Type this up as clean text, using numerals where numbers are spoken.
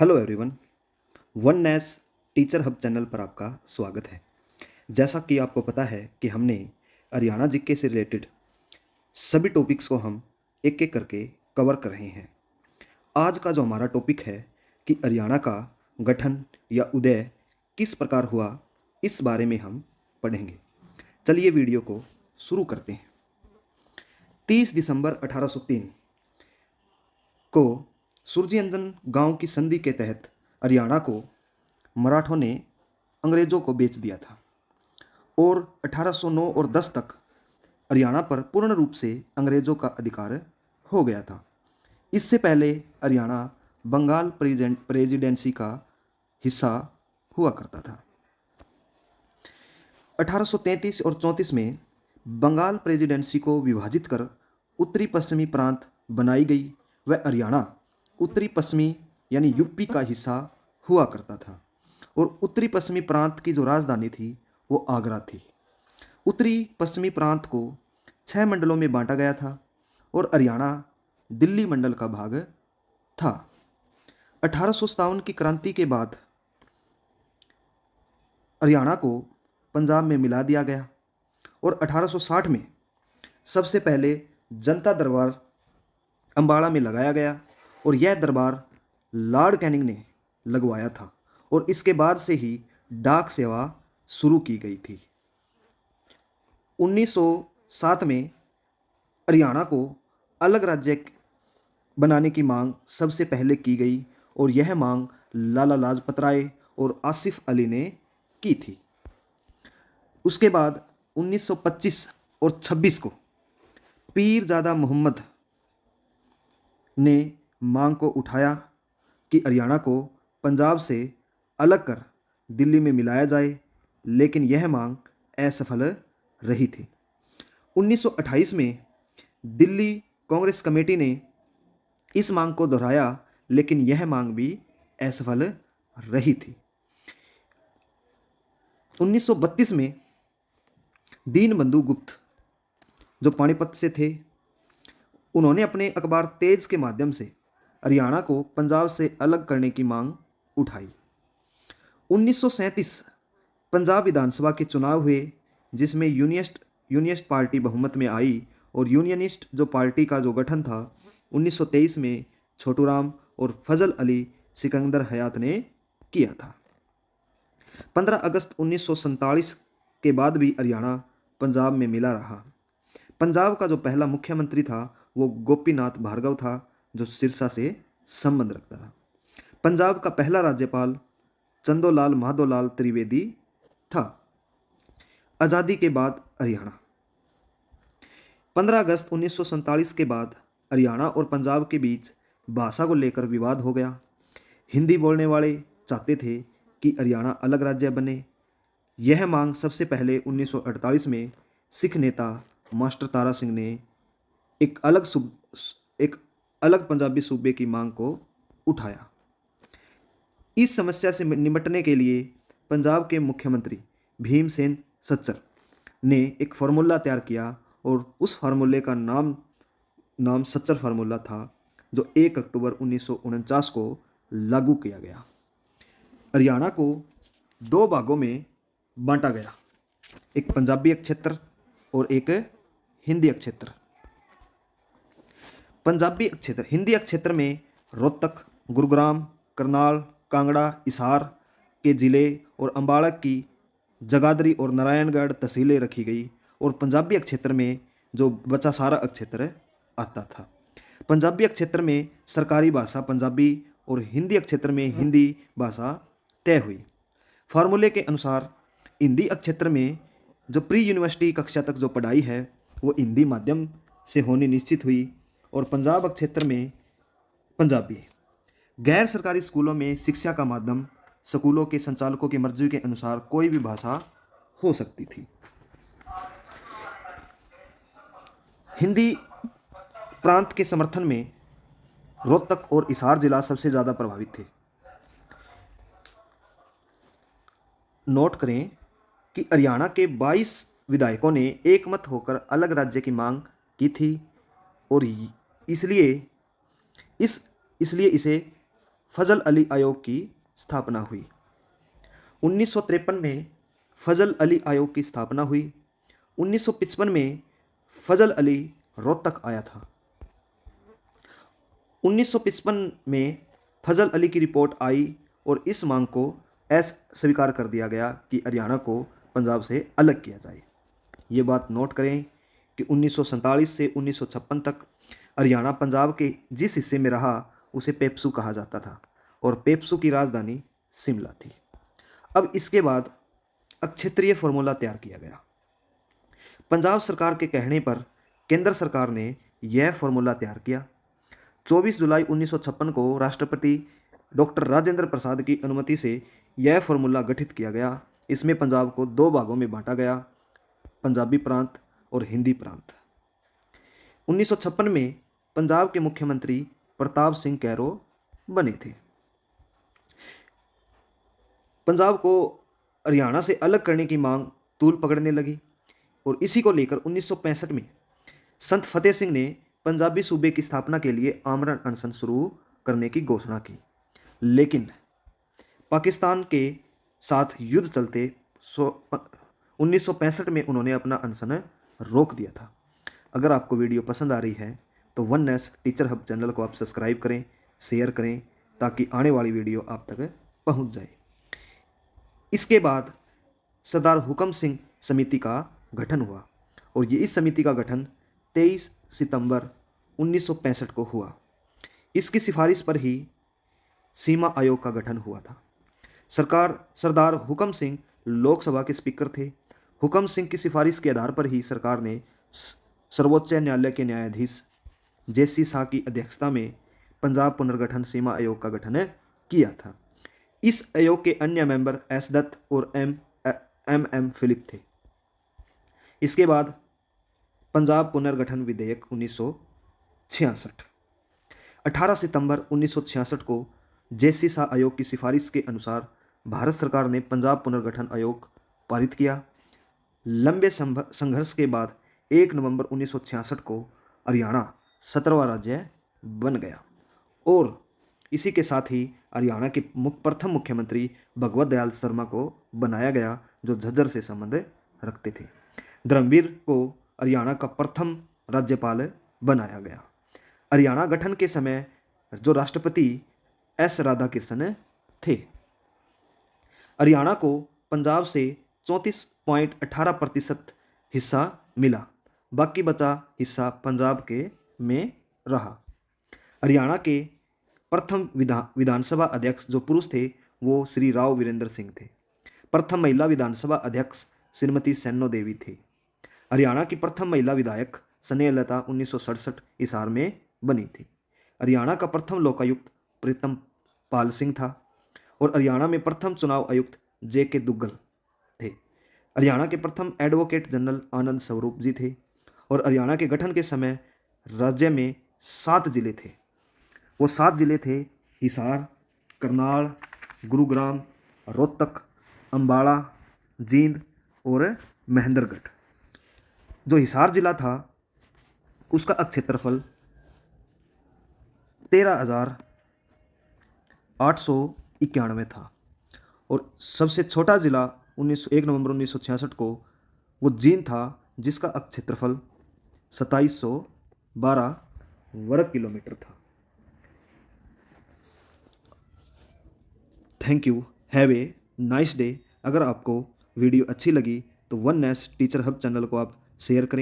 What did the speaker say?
Hello everyone. One नेस teacher hub channel पर आपका स्वागत है। जैसा कि आपको पता है कि हमने हरियाणा जीके से रिलेटेड सभी टॉपिक्स को हम एक एक करके कवर कर रहे हैं। आज का जो हमारा टॉपिक है कि हरियाणा का गठन या उदय किस प्रकार हुआ, इस बारे में हम पढ़ेंगे। चलिए वीडियो को शुरू करते हैं। 30 दिसंबर 1803 को सूरजीअंजन गांव की संधि के तहत हरियाणा को मराठों ने अंग्रेज़ों को बेच दिया था और 1809 और 10 तक हरियाणा पर पूर्ण रूप से अंग्रेज़ों का अधिकार हो गया था। इससे पहले हरियाणा बंगाल प्रेसिडेंसी का हिस्सा हुआ करता था। 1833 और 34 में बंगाल प्रेसिडेंसी को विभाजित कर उत्तरी पश्चिमी प्रांत बनाई गई व हरियाणा उत्तरी पश्चिमी यानी यूपी का हिस्सा हुआ करता था और उत्तरी पश्चिमी प्रांत की जो राजधानी थी वो आगरा थी। उत्तरी पश्चिमी प्रांत को 6 मंडलों में बांटा गया था और हरियाणा दिल्ली मंडल का भाग था। 1857 की क्रांति के बाद हरियाणा को पंजाब में मिला दिया गया और 1860 में सबसे पहले जनता दरबार अम्बाड़ा में लगाया गया और यह दरबार लॉर्ड कैनिंग ने लगवाया था और इसके बाद से ही डाक सेवा शुरू की गई थी। 1907 में हरियाणा को अलग राज्य बनाने की मांग सबसे पहले की गई और यह मांग लाला लाजपत राय और आसिफ अली ने की थी। उसके बाद 1925 और 26 को पीरजादा मोहम्मद ने मांग को उठाया कि हरियाणा को पंजाब से अलग कर दिल्ली में मिलाया जाए, लेकिन यह मांग असफल रही थी। 1928 में दिल्ली कांग्रेस कमेटी ने इस मांग को दोहराया, लेकिन यह मांग भी असफल रही थी। 1932 में दीनबंधु गुप्त जो पानीपत से थे, उन्होंने अपने अखबार तेज के माध्यम से हरियाणा को पंजाब से अलग करने की मांग उठाई। 1937 पंजाब विधानसभा के चुनाव हुए, जिसमें यूनियनिस्ट पार्टी बहुमत में आई और यूनियनिस्ट जो पार्टी का जो गठन था 1923 में छोटूराम और फजल अली सिकंदर हयात ने किया था। 15 अगस्त 1947 के बाद भी हरियाणा पंजाब में मिला रहा। पंजाब का जो पहला मुख्यमंत्री था वो गोपीनाथ भार्गव था, जो सिरसा से संबंध रखता था। पंजाब का पहला राज्यपाल चंदोलाल माधोलाल त्रिवेदी था। आज़ादी के बाद हरियाणा 15 अगस्त 1947 के बाद हरियाणा और पंजाब के बीच भाषा को लेकर विवाद हो गया। हिंदी बोलने वाले चाहते थे कि हरियाणा अलग राज्य बने। यह मांग सबसे पहले 1948 में सिख नेता मास्टर तारा सिंह ने एक अलग पंजाबी सूबे की मांग को उठाया। इस समस्या से निपटने के लिए पंजाब के मुख्यमंत्री भीमसेन सच्चर ने एक फार्मूला तैयार किया और उस फार्मूले का नाम सच्चर फार्मूला था, जो 1 अक्टूबर 1949 को लागू किया गया। हरियाणा को 2 भागों में बांटा गया, एक पंजाबी अक्षेत्र और एक हिंदी अक्षेत्र। पंजाबी अक्षेत्र हिंदी अक्षेत्र में रोहतक, गुरुग्राम, करनाल, कांगड़ा, हिसार के ज़िले और अम्बाड़ा की जगाधरी और नारायणगढ़ तहसीलें रखी गई और पंजाबी अक्षेत्र में जो बचा सारा अक्षेत्र आता था। पंजाबी अक्षेत्र में सरकारी भाषा पंजाबी और हिंदी अक्षेत्र में हिंदी भाषा तय हुई। फार्मूले के अनुसार हिंदी अक्षेत्र में जो प्री यूनिवर्सिटी कक्षा तक जो पढ़ाई है वो हिंदी माध्यम से होनी निश्चित हुई और पंजाब अक्षेत्र में पंजाबी। गैर सरकारी स्कूलों में शिक्षा का माध्यम स्कूलों के संचालकों की मर्जी के अनुसार कोई भी भाषा हो सकती थी। हिंदी प्रांत के समर्थन में रोहतक और हिसार जिला सबसे ज़्यादा प्रभावित थे। नोट करें कि हरियाणा के 22 विधायकों ने एकमत होकर अलग राज्य की मांग की थी और इसलिए इसे फजल अली आयोग की स्थापना हुई। 1953 में फजल अली आयोग की स्थापना हुई। 1955 में फजल अली रोहतक आया था। 1955 में फजल अली की रिपोर्ट आई और इस मांग को स्वीकार कर दिया गया कि हरियाणा को पंजाब से अलग किया जाए। ये बात नोट करें कि 1947 से 1956 तक हरियाणा पंजाब के जिस हिस्से में रहा उसे पेप्सू कहा जाता था और पेप्सू की राजधानी शिमला थी। अब इसके बाद अक्षेत्रीय फॉर्मूला तैयार किया गया। पंजाब सरकार के कहने पर केंद्र सरकार ने यह फॉर्मूला तैयार किया। 24 जुलाई 1956 को राष्ट्रपति डॉक्टर राजेंद्र प्रसाद की अनुमति से यह फॉर्मूला गठित किया गया। इसमें पंजाब को दो भागों में बांटा गया, पंजाबी प्रांत और हिंदी प्रांत। 1956 में पंजाब के मुख्यमंत्री प्रताप सिंह कैरो बने थे। पंजाब को हरियाणा से अलग करने की मांग तूल पकड़ने लगी और इसी को लेकर 1965 में संत फतेह सिंह ने पंजाबी सूबे की स्थापना के लिए आमरण अनशन शुरू करने की घोषणा की, लेकिन पाकिस्तान के साथ युद्ध चलते 1965 में उन्होंने अपना अनशन रोक दिया था। अगर आपको वीडियो पसंद आ रही है तो वन नेस टीचर हब चैनल को आप सब्सक्राइब करें, शेयर करें ताकि आने वाली वीडियो आप तक पहुंच जाए। इसके बाद सरदार हुकम सिंह समिति का गठन हुआ और ये इस समिति का गठन 23 सितंबर 1965 को हुआ। इसकी सिफारिश पर ही सीमा आयोग का गठन हुआ था। सरदार हुकम सिंह लोकसभा के स्पीकर थे। हुकम सिंह की सिफारिश के आधार पर ही सरकार ने सर्वोच्च न्यायालय के न्यायाधीश JC शाह की अध्यक्षता में पंजाब पुनर्गठन सीमा आयोग का गठन किया था। इस आयोग के अन्य मेंबर S दत्त और M फिलिप थे। इसके बाद पंजाब पुनर्गठन विधेयक 1966 18 सितंबर 1966 को JC शाह आयोग की सिफारिश के अनुसार भारत सरकार ने पंजाब पुनर्गठन आयोग पारित किया। लंबे संघर्ष के बाद 1 नवंबर 1966 को हरियाणा 17वां राज्य बन गया और इसी के साथ ही हरियाणा के प्रथम मुख्यमंत्री भगवत दयाल शर्मा को बनाया गया, जो झज्जर से संबंध रखते थे। धर्मवीर को हरियाणा का प्रथम राज्यपाल बनाया गया। हरियाणा गठन के समय जो राष्ट्रपति S राधाकृष्णन थे। हरियाणा को पंजाब से 34.18% हिस्सा मिला, बाकी बचा हिस्सा पंजाब के में रहा। हरियाणा के प्रथम विधानसभा अध्यक्ष जो पुरुष थे वो श्री राव वीरेंद्र सिंह थे। प्रथम महिला विधानसभा अध्यक्ष श्रीमती सैनो देवी थी। हरियाणा की प्रथम महिला विधायक स्नेहलता 1967 हिसार में बनी थी। हरियाणा का प्रथम लोकायुक्त प्रीतम पाल सिंह था और हरियाणा में प्रथम चुनाव आयुक्त JK दुग्गल थे। हरियाणा के प्रथम एडवोकेट जनरल आनंद स्वरूप जी थे और हरियाणा के गठन के समय राज्य में 7 जिले थे। वो 7 जिले थे हिसार, करनाल, गुरुग्राम, रोहतक, अंबाला, जींद और महेंद्रगढ़। जो हिसार जिला था उसका क्षेत्रफल 13,891 था और सबसे छोटा जिला 1 नवंबर 1966 को वो जींद था, जिसका क्षेत्रफल 2712 वर्ग किलोमीटर था। Thank you, have a nice day. अगर आपको वीडियो अच्छी लगी तो वन नेस टीचर हब चैनल को आप शेयर करें।